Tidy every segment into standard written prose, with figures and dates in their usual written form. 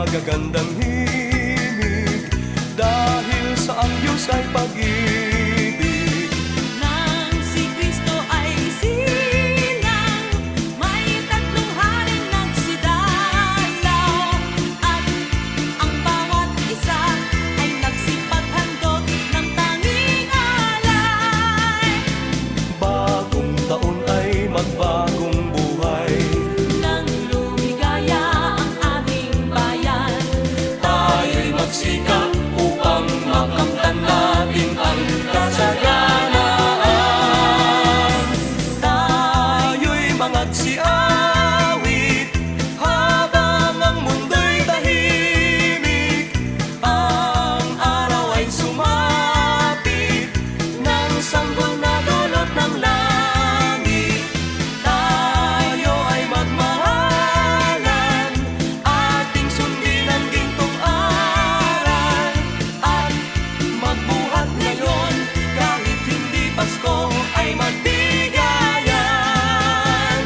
magagandang himig, dahil sa ang Diyos ay pag-ibig. Nang si Kristo ay silang, may tatlong haring nagsidalaw, at ang bawat isa ay nagsipaghandog ng tanging alay. Bagong taon ay magbagong buhay, Nang lumigaya ang aming bayan, tayo'y magsikap upang makamtan natin ang kasaganaan. Tayo'y magsiawit habang ang mundo'y tahimik, ang araw ay sumapit ng sanggol na dulot ng langit. Tayo ay magmahalan, ating sundin ang gintong aral, at magbuhat ngayon kahit hindi Pasko ay magbigayan.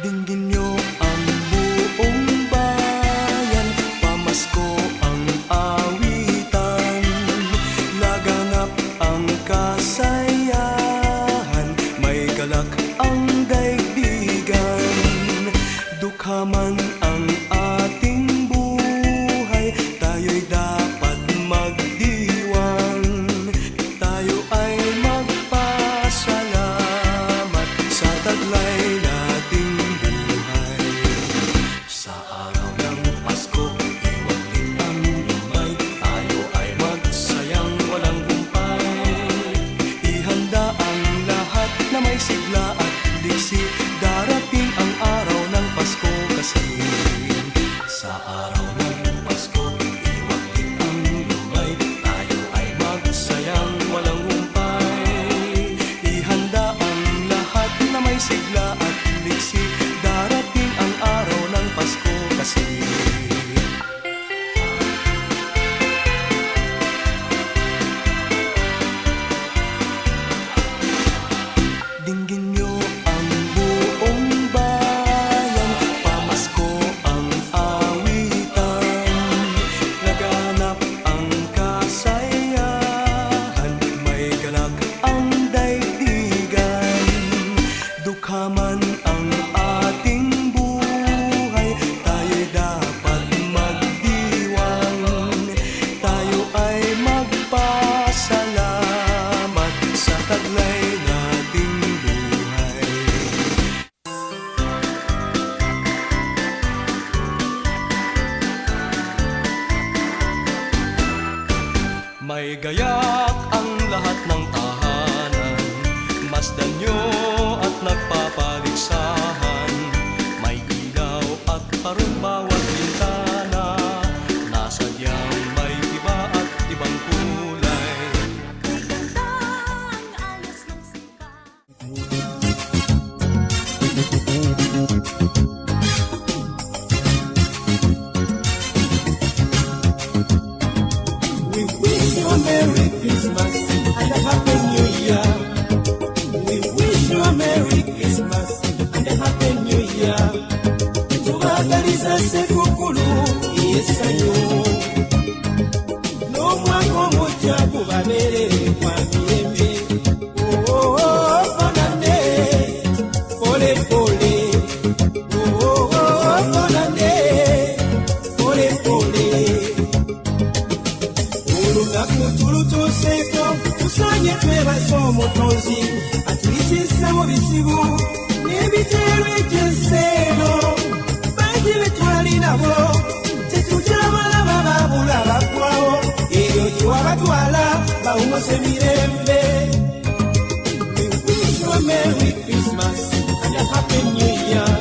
Dinggin niyo ang buong bayan, pamasko ang awitan, laganap ang kasayahan, may galak ang daigdigan. Dukha man ang ating buhay, tayo'y dapat magdiwang, tayo ay magpasalamat sa taglay nating buhay. Sa araw ng Pasko, iwag din ang lumay, tayo ay magsayang walang humpay. Ihanda ang lahat na may sigla at diksi, darating ang araw ng Pasko kasi. Sa araw ng Pasko, iwag din ang lumay, tayo ay magsayang walang humpay. Ihanda ang lahat na may sigla at diksi, darating ang araw ng Pasko kasi. Dinggin niyo ang buong bayan, pamasko ang awitan, laganap ang kasayahan, may galak ang daigdigan. Dukha man ang ating buhay, tayo'y dapat magdiwang, tayo ay magpasalamat sa taglay nating buhay. May gayak ang lahat ng tahanan, masdan nyo at nagpapaligsahan, may ilaw at parang bawat bintana, nasadyang may iba at ibang kulay. Magandang alas ng sikat. We wish you a Merry Christmas and a Happy New Year. We wish you a Merry Christmas and a Happy New Year. Tubagaliza sekukulu yesanyo, n'omwaka omujja gubabeerere kwa mirembe. Oh, bonane, pole pole. Oh, bonane, pole pole. Olunaku tulutuuseeko, tusaanye twebaza omutonzi atuyisisa mu bizibu n'ebiteerwa eky'enseeno. Bangi be twali nabo tetujabalaba babula baggwawo, eyo gye wabatwala bawumuse mirembe. We wish you a Merry Christmas and a Happy New Year.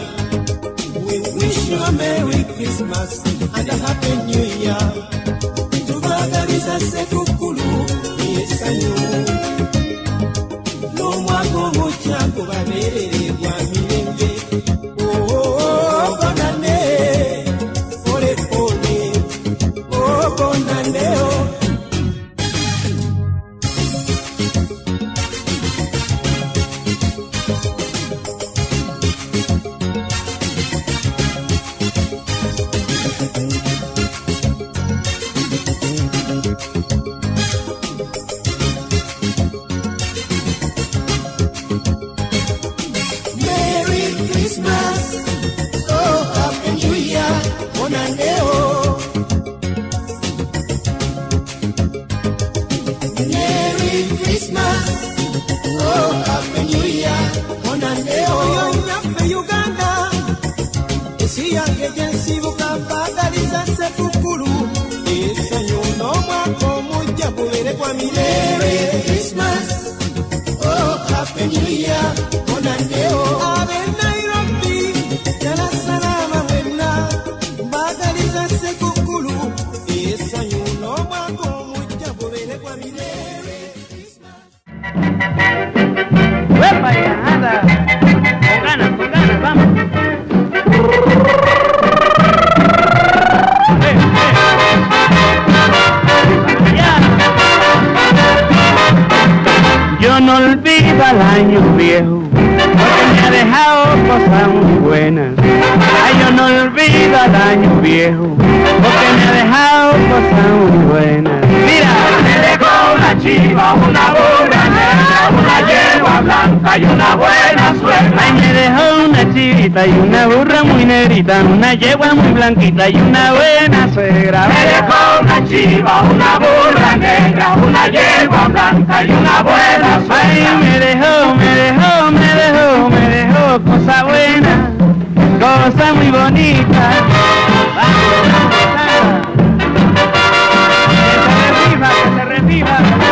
We wish you a Merry Christmas and a Happy New Year. Tubagaliza sekukulu yesanyo, n'omwaka omujja gubabeerere gwa mirembe. Oh, bonane, pole pole. Oh, bonane, oh. onandeo yonyaffe Uganda esiyange gyensibuka mbagaliza sekukulu essanyu n'omwaka omujja gubeere gwa mirembe Christmas oh happy new year onandeo ab'e Nairobi jala salama mwenna mbagaliza sekukulu essanyu n'omwaka omujja gubeere gwa mirembe ¡Uepa, ya, anda! Con ganas, vamos. Ya. Yo no olvido al año viejo, porque me ha dejado cosas muy buenas. Ay, yo no olvido al año viejo, porque me ha dejado cosas muy buenas. Mira, me dejó una chiva, una burra negra, una yegua blanca y una buena suegra. Ay, me dejó una chivita y una burra muy negrita, una yegua muy blanquita y una buena suegra. Me dejó una chiva, una burra negra, una yegua blanca y una buena suegra. Ay, me dejó cosa buena, cosa muy bonita. Que se reviva, anda.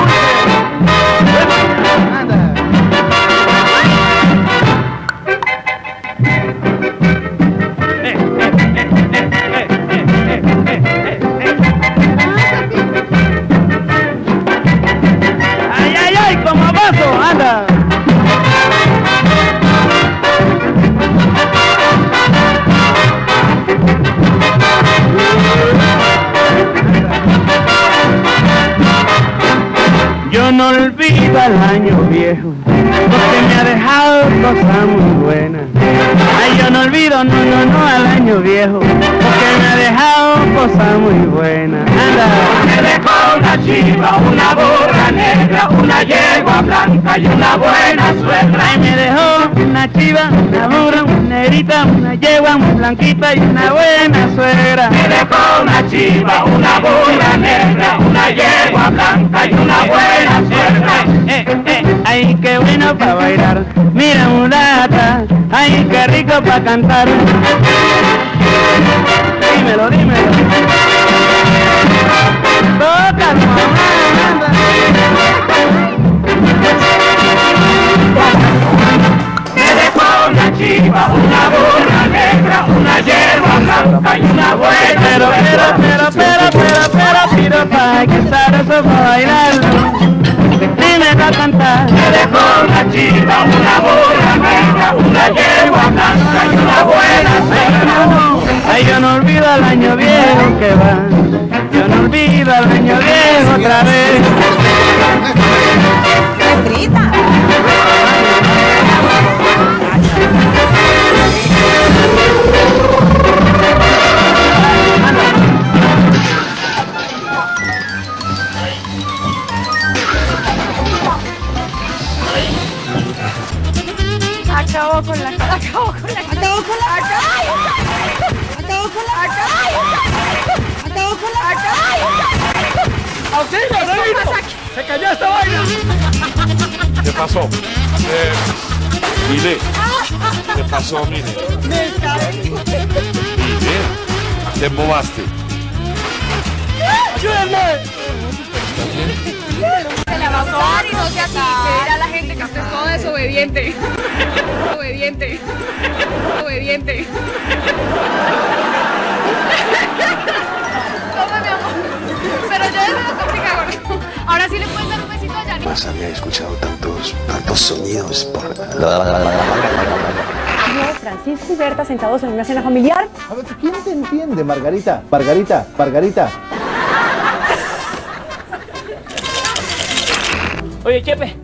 Ay, ay, ay, como vaso, anda. Yo no olvido al año viejo, porque me ha dejado cosas muy buenas. Ay, yo no olvido, no al año viejo, porque me ha dejado cosas muy buenas. Anda. Me dejó una chiva, una burra negra, una yegua blanca y una buena suegra. Ay, me dejó una chiva, una burra, una negrita, una yegua muy blanquita y una buena suegra. Me dejó una chiva, una burra negra, una yegua blanca y una buena suegra. Ay, qué bueno para bailar, mira mulata, ay, qué rico para cantar. Dímelo, dímelo. Toca, mamá. Me dejó una chiva, una burra negra, una yegua blanca y una buena. Pero, piropa, que sabes eso para bailarlo. Dímelo a cantar. Me dejó una chiva, una burra negra, una yegua blanca y una buena suegra. Ay, yo no olvido al año viejo que va, yo no olvido al año viejo otra vez. Grita. Acabó con la ¡Auxilio, Revito! ¡Se cayó esta vaina! ¿Qué pasó? Mire, ¿qué pasó, mire? Me cae. Mire, ¿te embobaste? ¡Ayúdenme! Se la va a probar y no sea así, que dirá la gente que usted es todo desobediente. Obediente. Obediente. Toma, mi amor. Pero yo eso no complica, gordo. Ahora sí le puedes dar un besito a Yanni. Jamás había escuchado tantos sonidos por... Francisco y Berta sentados en una cena familiar. A ver, ¿quién te entiende, Margarita? Margarita. Oye, Chepe,